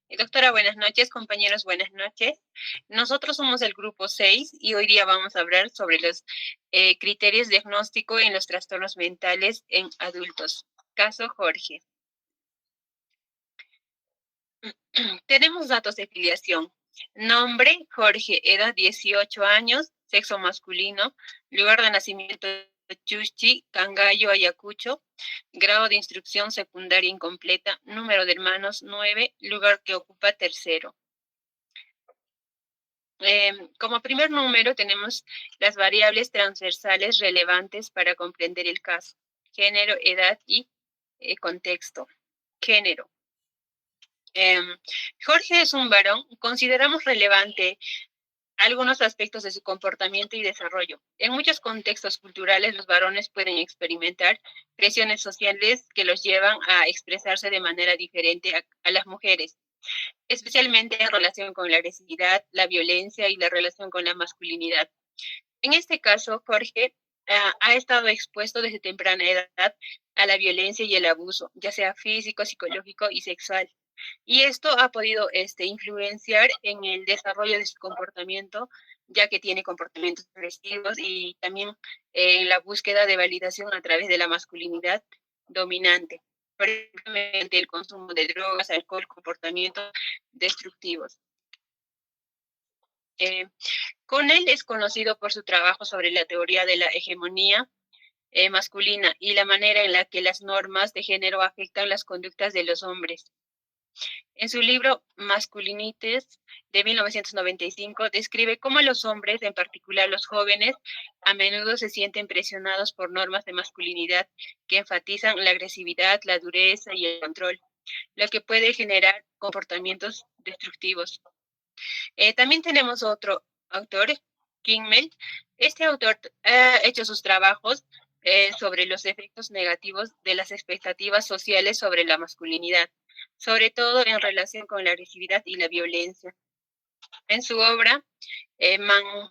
Doctora, buenas noches, compañeros, buenas noches. Nosotros somos el grupo 6 y hoy día vamos a hablar sobre los criterios diagnóstico en los trastornos mentales en adultos. Caso Jorge. Tenemos datos de filiación. Nombre, Jorge, edad 18 años, sexo masculino, lugar de nacimiento Chuchi, Cangallo, Ayacucho, grado de instrucción secundaria incompleta, número de hermanos 9, lugar que ocupa tercero. Como primer número tenemos las variables transversales relevantes para comprender el caso: género, edad y contexto. Género. Jorge es un varón. Consideramos relevante algunos aspectos de su comportamiento y desarrollo. En muchos contextos culturales, los varones pueden experimentar presiones sociales que los llevan a expresarse de manera diferente a las mujeres, especialmente en relación con la agresividad, la violencia y la relación con la masculinidad. En este caso, Jorge ha estado expuesto desde temprana edad a la violencia y el abuso, ya sea físico, psicológico y sexual. Y esto ha podido influenciar en el desarrollo de su comportamiento, ya que tiene comportamientos agresivos y también en la búsqueda de validación a través de la masculinidad dominante, principalmente el consumo de drogas, alcohol, comportamientos destructivos. Connell es conocido por su trabajo sobre la teoría de la hegemonía masculina y la manera en la que las normas de género afectan las conductas de los hombres. En su libro Masculinities de 1995, describe cómo los hombres, en particular los jóvenes, a menudo se sienten presionados por normas de masculinidad que enfatizan la agresividad, la dureza y el control, lo que puede generar comportamientos destructivos. También tenemos otro autor, Kimmel. Este autor ha hecho sus trabajos sobre los efectos negativos de las expectativas sociales sobre la masculinidad, sobre todo en relación con la agresividad y la violencia. En su obra,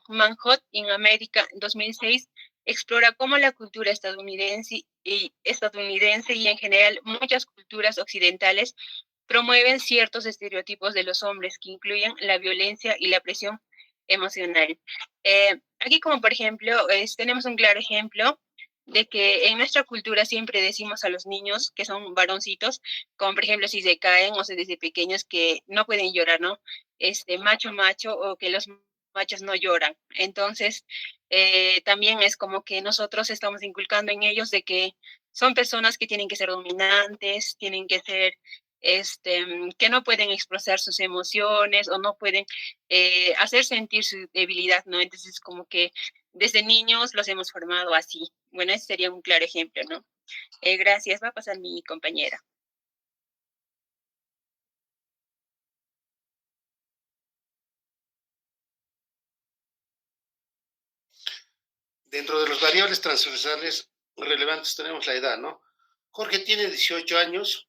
Manhood in America 2006, explora cómo la cultura estadounidense y en general muchas culturas occidentales promueven ciertos estereotipos de los hombres que incluyen la violencia y la presión emocional. Aquí, como por ejemplo, tenemos un claro ejemplo de que en nuestra cultura siempre decimos a los niños que son varoncitos, como por ejemplo si se caen o se desde pequeños, que no pueden llorar, ¿no? Macho, macho, o que los machos no lloran. Entonces, también es como que nosotros estamos inculcando en ellos de que son personas que tienen que ser dominantes, tienen que ser que no pueden expresar sus emociones o no pueden hacer sentir su debilidad, ¿no? Entonces, como que desde niños los hemos formado así. Bueno, ese sería un claro ejemplo, ¿no? Gracias, va a pasar mi compañera. Dentro de las variables transversales relevantes tenemos la edad, ¿no? Jorge tiene 18 años,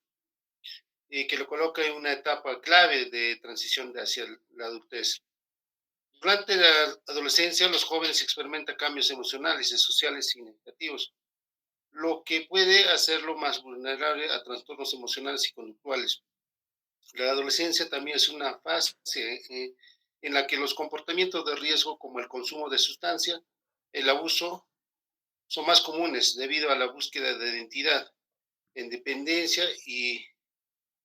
que lo coloca en una etapa clave de transición hacia la adultez. Durante la adolescencia, los jóvenes experimentan cambios emocionales y sociales significativos, lo que puede hacerlo más vulnerable a trastornos emocionales y conductuales. La adolescencia también es una fase en la que los comportamientos de riesgo, como el consumo de sustancia, el abuso, son más comunes debido a la búsqueda de identidad, independencia y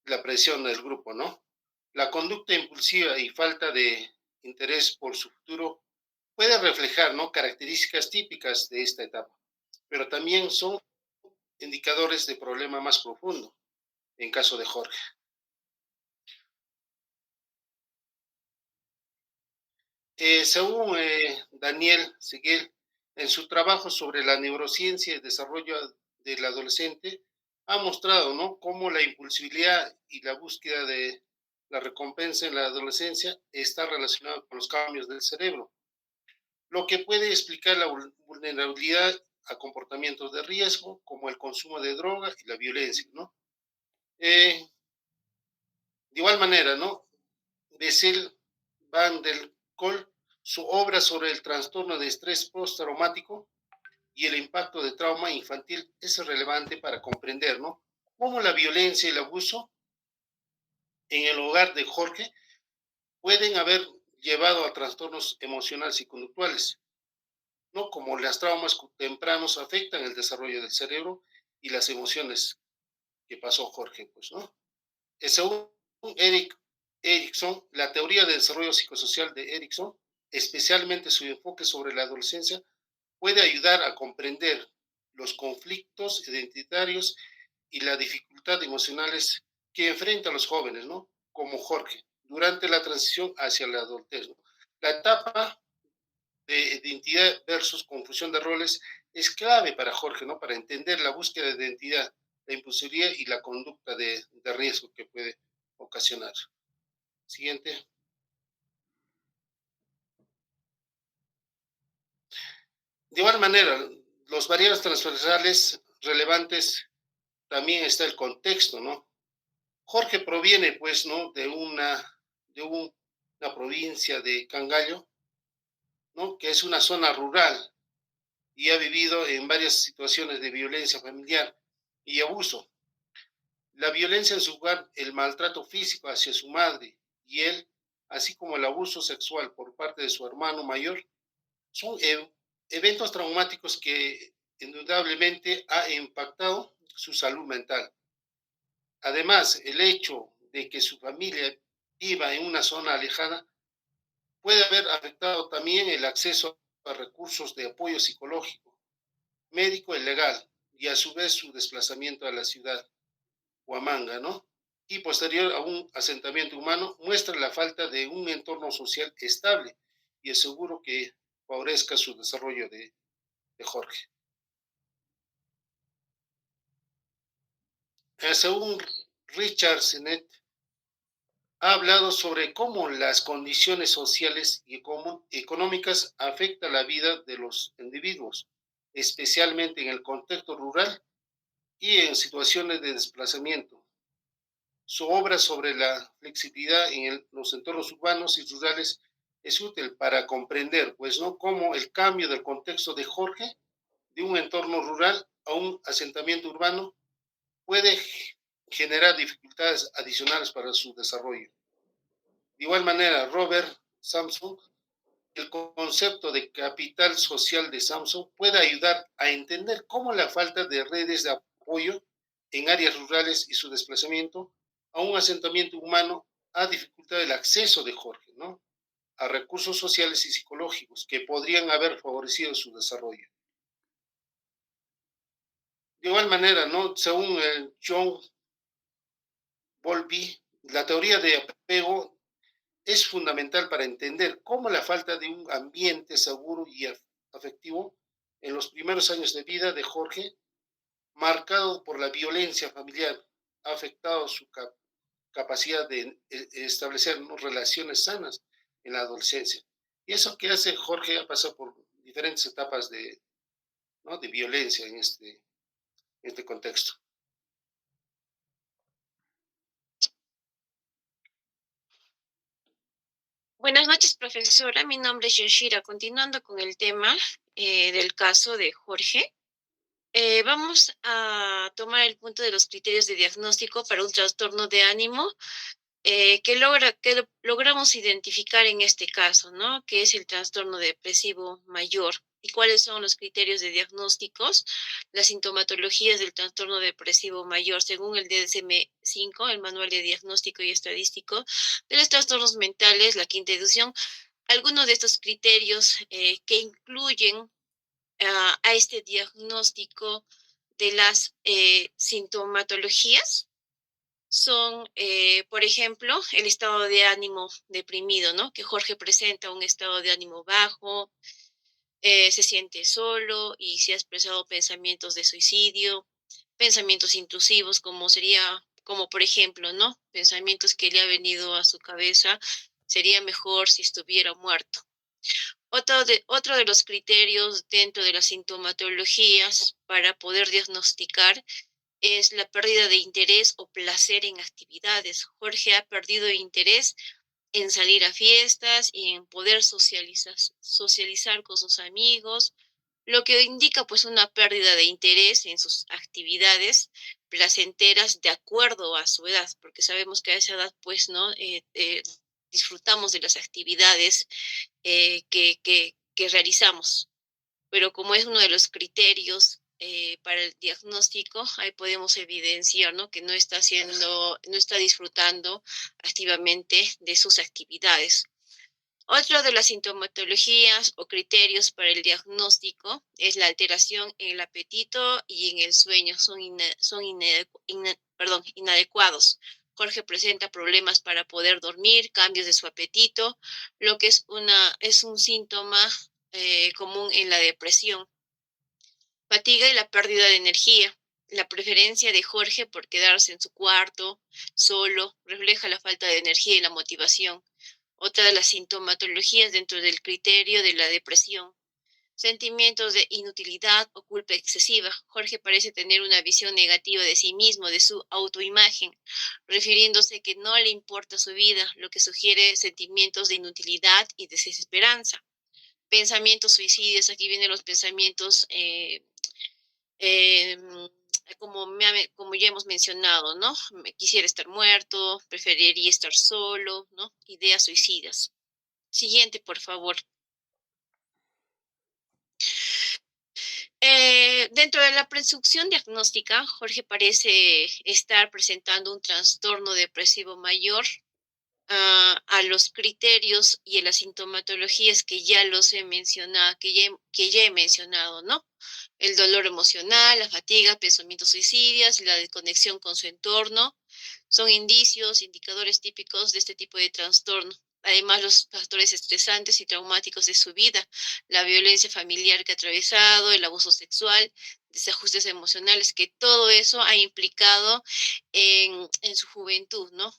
la presión del grupo, ¿no? La conducta impulsiva y falta de interés por su futuro puede reflejar, ¿no?, características típicas de esta etapa, pero también son indicadores de problema más profundo, en caso de Jorge. Según Daniel Seguel, en su trabajo sobre la neurociencia y el desarrollo del adolescente, ha mostrado, ¿no?, cómo la impulsividad y la búsqueda de la recompensa en la adolescencia está relacionada con los cambios del cerebro, lo que puede explicar la vulnerabilidad a comportamientos de riesgo como el consumo de drogas y la violencia, ¿no? De igual manera, ¿no?, Bessel van der Kolk, su obra sobre el trastorno de estrés postraumático y el impacto de trauma infantil es relevante para comprender, ¿no?, cómo la violencia y el abuso en el hogar de Jorge pueden haber llevado a trastornos emocionales y conductuales, ¿no? Como las traumas tempranos afectan el desarrollo del cerebro y las emociones que pasó Jorge, pues, ¿no? Según Erickson, la teoría del desarrollo psicosocial de Erickson, especialmente su enfoque sobre la adolescencia, puede ayudar a comprender los conflictos identitarios y las dificultades emocionales que enfrentan los jóvenes, ¿no? Como Jorge, durante la transición hacia la adultez, ¿no? La etapa de identidad versus confusión de roles es clave para Jorge, ¿no? Para entender la búsqueda de identidad, la impulsividad y la conducta de riesgo que puede ocasionar. Siguiente. De igual manera, los variables transversales relevantes también está el contexto, ¿no? Jorge proviene, pues, ¿no? De una provincia de Cangallo, ¿no? Que es una zona rural y ha vivido en varias situaciones de violencia familiar y abuso. La violencia en su hogar, el maltrato físico hacia su madre y él, así como el abuso sexual por parte de su hermano mayor, son eventos traumáticos que indudablemente ha impactado su salud mental. Además, el hecho de que su familia viva en una zona alejada puede haber afectado también el acceso a recursos de apoyo psicológico, médico y legal, y a su vez su desplazamiento a la ciudad Huamanga, ¿no? Y posterior a un asentamiento humano, muestra la falta de un entorno social estable y es seguro que favorezca su desarrollo de Jorge. Según Richard Sennett, ha hablado sobre cómo las condiciones sociales y económicas afectan la vida de los individuos, especialmente en el contexto rural y en situaciones de desplazamiento. Su obra sobre la flexibilidad en los entornos urbanos y rurales es útil para comprender, pues, ¿no?, cómo el cambio del contexto de Jorge, de un entorno rural a un asentamiento urbano, puede generar dificultades adicionales para su desarrollo. De igual manera, Robert Sampson, el concepto de capital social de Sampson puede ayudar a entender cómo la falta de redes de apoyo en áreas rurales y su desplazamiento a un asentamiento humano ha dificultado el acceso de Jorge, ¿no?, a recursos sociales y psicológicos que podrían haber favorecido su desarrollo. De igual manera, ¿no?, según John Bowlby, la teoría de apego es fundamental para entender cómo la falta de un ambiente seguro y afectivo en los primeros años de vida de Jorge, marcado por la violencia familiar, ha afectado su capacidad de establecer, ¿no?, relaciones sanas en la adolescencia. Y eso que hace Jorge ha pasado por diferentes etapas ¿no?, de violencia en este contexto. Buenas noches, profesora. Mi nombre es Yoshira. Continuando con el tema del caso de Jorge, vamos a tomar el punto de los criterios de diagnóstico para un trastorno de ánimo que logramos identificar en este caso, ¿no? Que es el trastorno depresivo mayor. ¿Y cuáles son los criterios de diagnósticos? Las sintomatologías del trastorno depresivo mayor, según el DSM-5, el Manual de Diagnóstico y Estadístico de los Trastornos Mentales, la quinta edición. Algunos de estos criterios que incluyen a este diagnóstico de las sintomatologías son, por ejemplo, el estado de ánimo deprimido, ¿no? Que Jorge presenta un estado de ánimo bajo, se siente solo y se ha expresado pensamientos de suicidio, pensamientos intrusivos, como por ejemplo, ¿no? Pensamientos que le ha venido a su cabeza, sería mejor si estuviera muerto. Otro de los criterios dentro de las sintomatologías para poder diagnosticar es la pérdida de interés o placer en actividades. Jorge ha perdido interés en salir a fiestas y en poder socializar con sus amigos, lo que indica pues una pérdida de interés en sus actividades placenteras de acuerdo a su edad, porque sabemos que a esa edad, pues, ¿no? Disfrutamos de las actividades que realizamos. Pero como es uno de los criterios para el diagnóstico, ahí podemos evidenciar, ¿no? Que no está disfrutando activamente de sus actividades. Otra de las sintomatologías o criterios para el diagnóstico es la alteración en el apetito y en el sueño. Son inadecuados. Jorge presenta problemas para poder dormir, cambios de su apetito, lo que es un síntoma común en la depresión. Fatiga y la pérdida de energía. La preferencia de Jorge por quedarse en su cuarto solo refleja la falta de energía y la motivación. Otra de las sintomatologías dentro del criterio de la depresión. Sentimientos de inutilidad o culpa excesiva. Jorge parece tener una visión negativa de sí mismo, de su autoimagen, refiriéndose que no le importa su vida, lo que sugiere sentimientos de inutilidad y desesperanza. Pensamientos suicidios, aquí vienen los pensamientos eh, como ya hemos mencionado, ¿no? Quisiera estar muerto, preferiría estar solo, ¿no? Ideas suicidas. Siguiente, por favor. Dentro de la presunción diagnóstica, Jorge parece estar presentando un trastorno depresivo mayor a los criterios y a las sintomatologías que ya los he mencionado, que ya he mencionado, ¿no? El dolor emocional, la fatiga, pensamientos suicidas, la desconexión con su entorno, son indicadores típicos de este tipo de trastorno. Además, los factores estresantes y traumáticos de su vida, la violencia familiar que ha atravesado, el abuso sexual, desajustes emocionales, que todo eso ha implicado en su juventud, ¿no?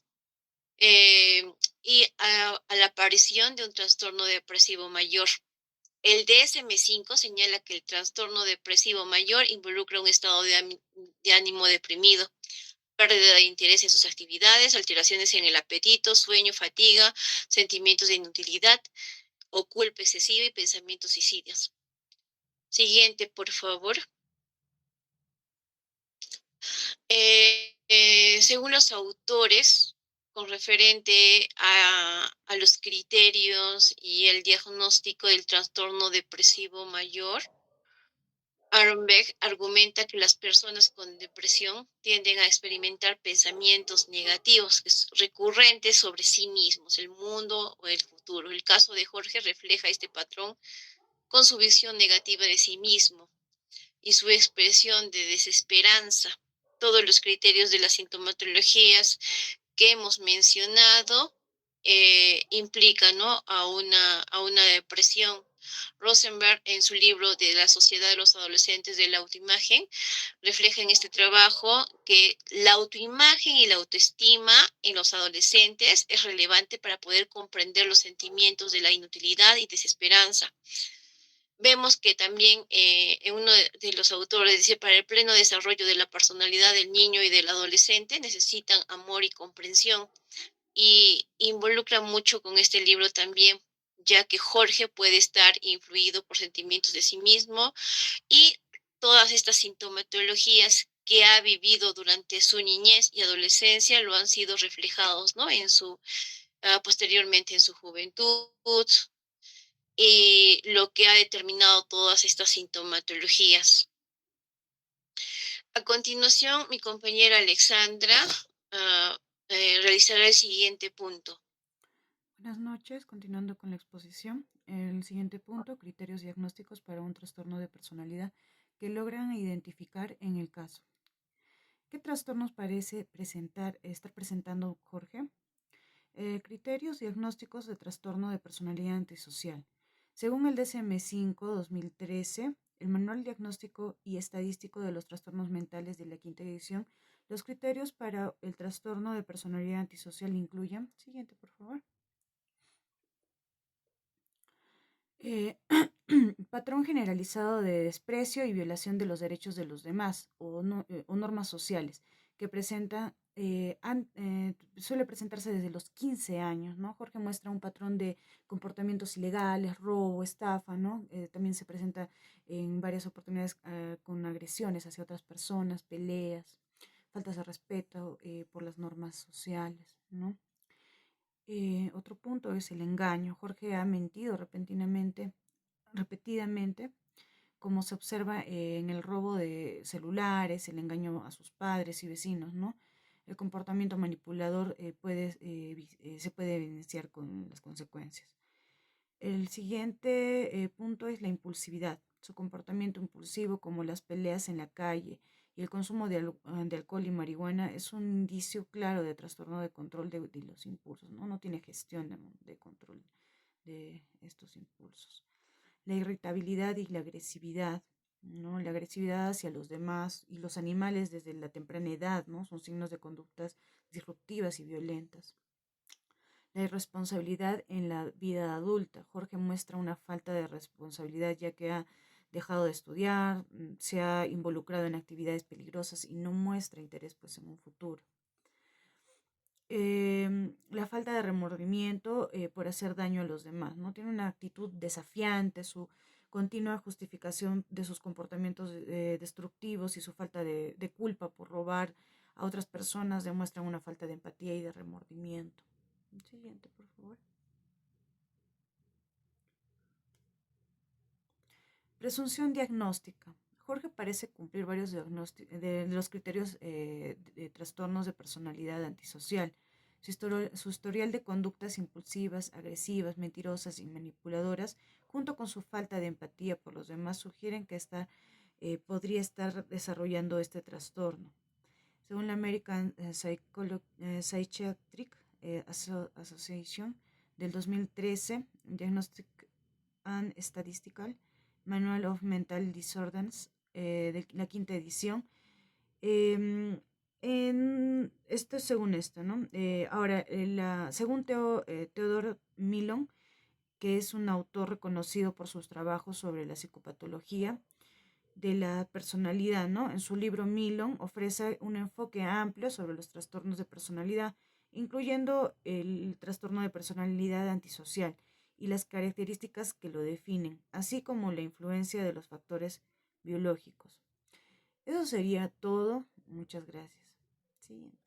Y a la aparición de un trastorno depresivo mayor. El DSM-5 señala que el trastorno depresivo mayor involucra un estado de ánimo deprimido, pérdida de interés en sus actividades, alteraciones en el apetito, sueño, fatiga, sentimientos de inutilidad o culpa excesiva y pensamientos suicidas. Siguiente, por favor. Según los autores, con referente a los criterios y el diagnóstico del trastorno depresivo mayor, Aronbeck argumenta que las personas con depresión tienden a experimentar pensamientos negativos recurrentes sobre sí mismos, el mundo o el futuro. El caso de Jorge refleja este patrón con su visión negativa de sí mismo y su expresión de desesperanza. Todos los criterios de las sintomatologías que hemos mencionado implican, ¿no? a una depresión. Rosenberg, en su libro de la Sociedad de los Adolescentes de la Autoimagen, refleja en este trabajo que la autoimagen y la autoestima en los adolescentes es relevante para poder comprender los sentimientos de la inutilidad y desesperanza. Vemos que también en uno de los autores dice, para el pleno desarrollo de la personalidad del niño y del adolescente necesitan amor y comprensión. Y involucra mucho con este libro también, ya que Jorge puede estar influido por sentimientos de sí mismo y todas estas sintomatologías que ha vivido durante su niñez y adolescencia lo han sido reflejados, ¿no? Posteriormente en su juventud, y lo que ha determinado todas estas sintomatologías. A continuación, mi compañera Alexandra realizará el siguiente punto. Buenas noches, continuando con la exposición. El siguiente punto, criterios diagnósticos para un trastorno de personalidad que logran identificar en el caso. ¿Qué trastornos parece estar presentando Jorge? Criterios diagnósticos de trastorno de personalidad antisocial. Según el DSM-5 2013, el Manual Diagnóstico y Estadístico de los Trastornos Mentales de la quinta edición, los criterios para el trastorno de personalidad antisocial incluyen, siguiente por favor, patrón generalizado de desprecio y violación de los derechos de los demás o normas sociales que suele presentarse desde los 15 años, ¿no? Jorge muestra un patrón de comportamientos ilegales, robo, estafa, ¿no? También se presenta en varias oportunidades con agresiones hacia otras personas, peleas. faltas de respeto por las normas sociales, ¿no? Otro punto es el engaño. Jorge ha mentido repetidamente, como se observa en el robo de celulares, el engaño a sus padres y vecinos, ¿no? El comportamiento manipulador se puede evidenciar con las consecuencias. El siguiente punto es la impulsividad. Su comportamiento impulsivo, como las peleas en la calle y el consumo de alcohol y marihuana, es un indicio claro de trastorno de control de los impulsos, ¿no? No tiene gestión de control de estos impulsos. La irritabilidad y la agresividad, ¿no? La agresividad hacia los demás y los animales desde la temprana edad, ¿no? Son signos de conductas disruptivas y violentas. La irresponsabilidad en la vida adulta. Jorge muestra una falta de responsabilidad ya que ha dejado de estudiar, se ha involucrado en actividades peligrosas y no muestra interés pues, en un futuro. La falta de remordimiento por hacer daño a los demás, ¿no? Tiene una actitud desafiante, su continua justificación de sus comportamientos destructivos y su falta de culpa por robar a otras personas demuestran una falta de empatía y de remordimiento. Siguiente, por favor. Presunción diagnóstica. Jorge parece cumplir varios de los criterios de trastornos de personalidad antisocial. Su historial de conductas impulsivas, agresivas, mentirosas y manipuladoras, junto con su falta de empatía por los demás, sugieren que podría estar desarrollando este trastorno. Según la American Psychiatric Association del 2013, Diagnostic and Statistical Manual of Mental Disorders, de la quinta edición. Esto es según esto, ¿no? Ahora, según Theodore Millon, que es un autor reconocido por sus trabajos sobre la psicopatología de la personalidad, ¿no? En su libro Millon ofrece un enfoque amplio sobre los trastornos de personalidad, incluyendo el trastorno de personalidad antisocial y las características que lo definen, así como la influencia de los factores biológicos. Eso sería todo. Muchas gracias. Siguiente.